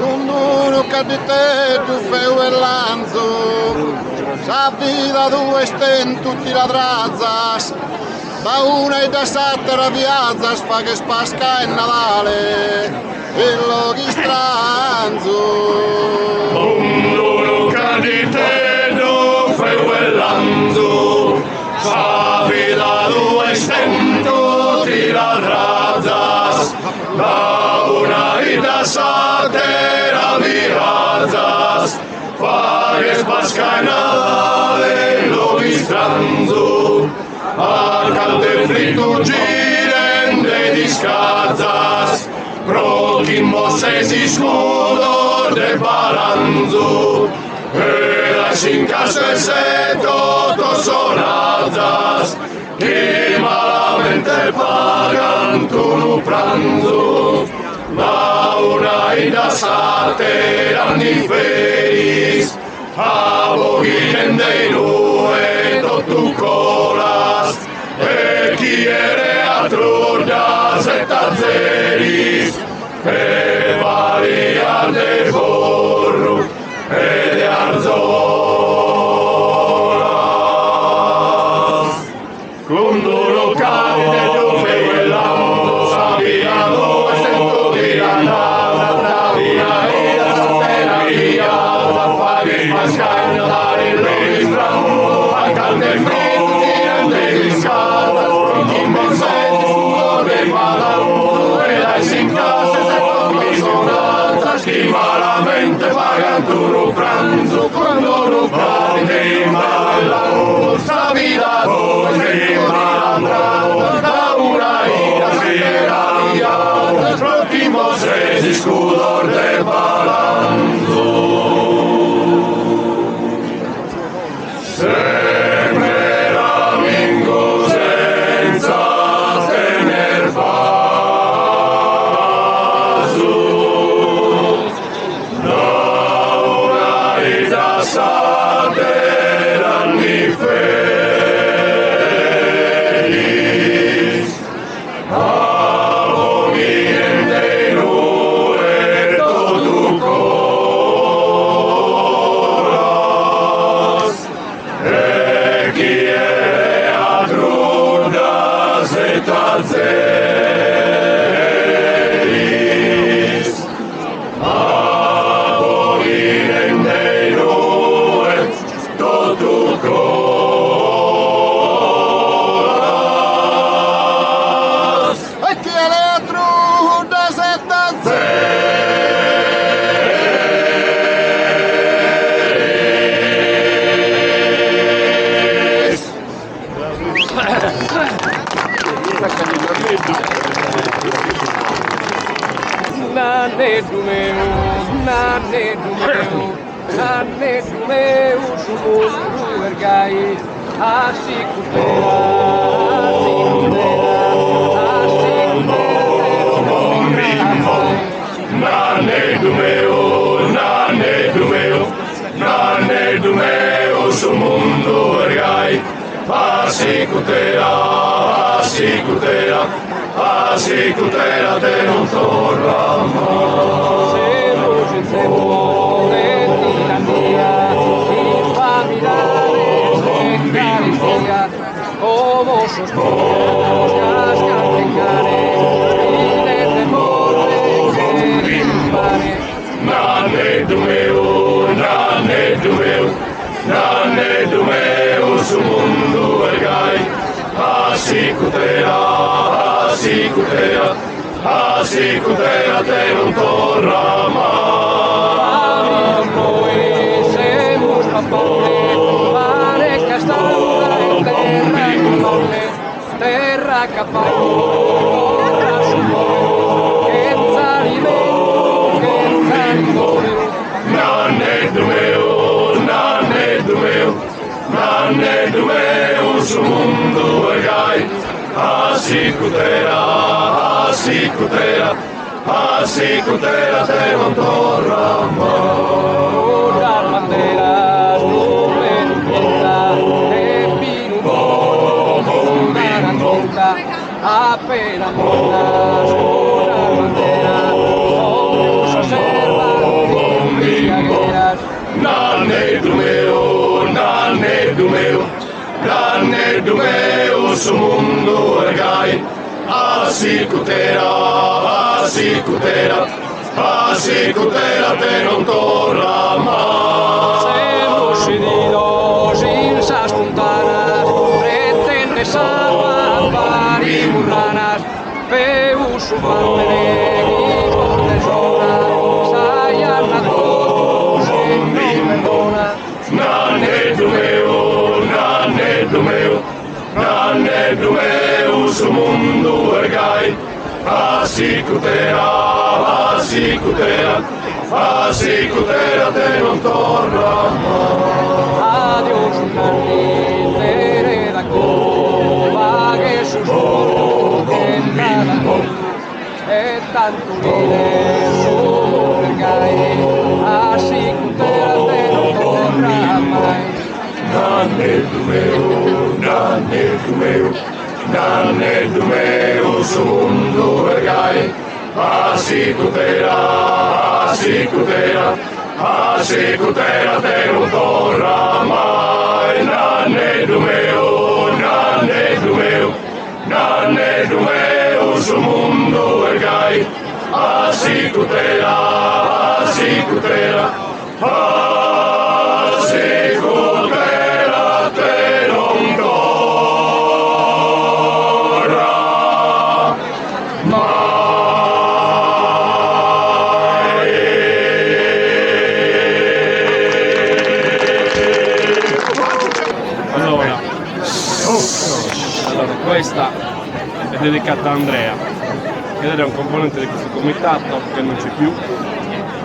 un duro che di te tu feu e lanzo, sa vida due sten tutti la drazzas, da una e da sette raviazzas fa che spasca il Natale, e lo chi stranzo. Un duro che di te tu feu e lanzo, sa vida due sten tutti la drazzas, da una e da sette raviazzas fa che spasca il Natale, lo chi stranzo. Al calde frito giren de discazas, proquimosesi scudo de balanzo, e las in caso e se toto sonazas, che malamente pagan tu nu pranzo, da una e da sate anni feris, a boghinen dei nue tu colas, e chi ere atrurdas et azeris, e varia de borru e de arzolas. Cum duro cade tu feu lanzo, sabiado e sento viranata, una e la satena via, faghe pascai Natale lo istrango, al calde freddo giran de discata, in monsenti scudo de balanzo, e dai sin classe se con sonata, chi malamente pagan tu nu pranzo, quando nu cade in ballanzo, sta vida dove da una ira sera via, prottimo sesi scudor de balanzo. Sempre ramingo senza tener paso, da una e da sate anni feris, abominen de nue tu coras, e chi ere atrurdas et azeris, abominen de nue tu coras, E chi è l'altro da sette Nane dumeu, nane dumeu, sumundu ergai, asikutera, nane dumeu, su mundu ergai, asicutera te non torna mai. Como sus cosas canticare, y de temor que impare. Nane dumeu, su mundu ergai, asicutera te non torna mai. Noi semus papone, pare che standa in terra capace, terra sumore, senza alimento, senza limone. Nane dumeu, su mundu ergai, asicutera te non torna mai. Una bandera, nube nubienta, e pinuto, una raccolta, appena molla, una bandera, ognuno si osserva. dumeus mundu ergai, asikutera, asikutera, asikutera te non torna mai. Semus ididos insas puntanas, pretende salvar y murranas, peus sumantenegis por personas, sayan a todos en non perdona. Nanne dumeus mundu ergai, asikutera, asikutera, asikutera te non torna mai. Adiós un tere da cova che sus mortos en cada cor e tanto vive su pergai así cuterate non torna mai. Nanne dumeus mundu ergai, asikutera, asikutera, asikutera te non torna mai. Nanne dumeus mundu ergai, asikutera, asikutera, asikutera te non torna mai. Allora, questa è dedicata a Andrea, che era un componente di questo comitato che non c'è più,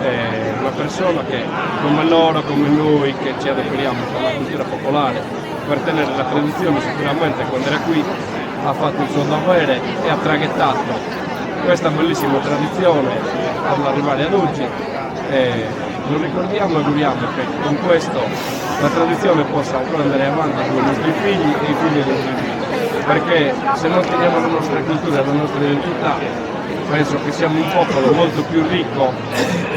è una persona che come loro, come noi che ci adoperiamo per la cultura popolare, per tenere la tradizione sicuramente quando era qui ha fatto il suo dovere e ha traghettato questa bellissima tradizione all'arrivare ad oggi. Lo ricordiamo e auguriamo che con questo la tradizione possa ancora andare avanti con i nostri figli e i figli dei nostri figli, perché se non teniamo la nostra cultura e la nostra identità penso che siamo un popolo molto più ricco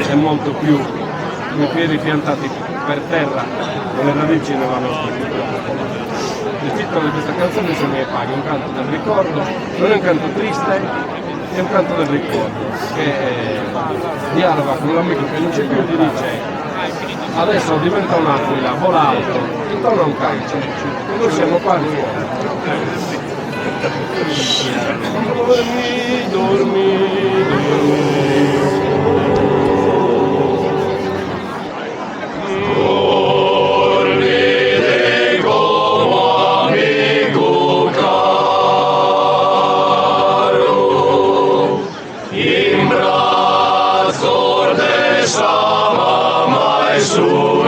e molto più con i piedi piantati per terra, con le radici nella nostra cultura popolare. Il titolo di questa canzone sono I miei paghi, un canto del ricordo, non è un canto triste, è un canto del ricordo che dialoga con l'amico che non c'è più e gli dice adesso diventa un'aquila, vola alto, intorno a un calcio, noi siamo qua di fuori. Dormi. In braccio de sama mai su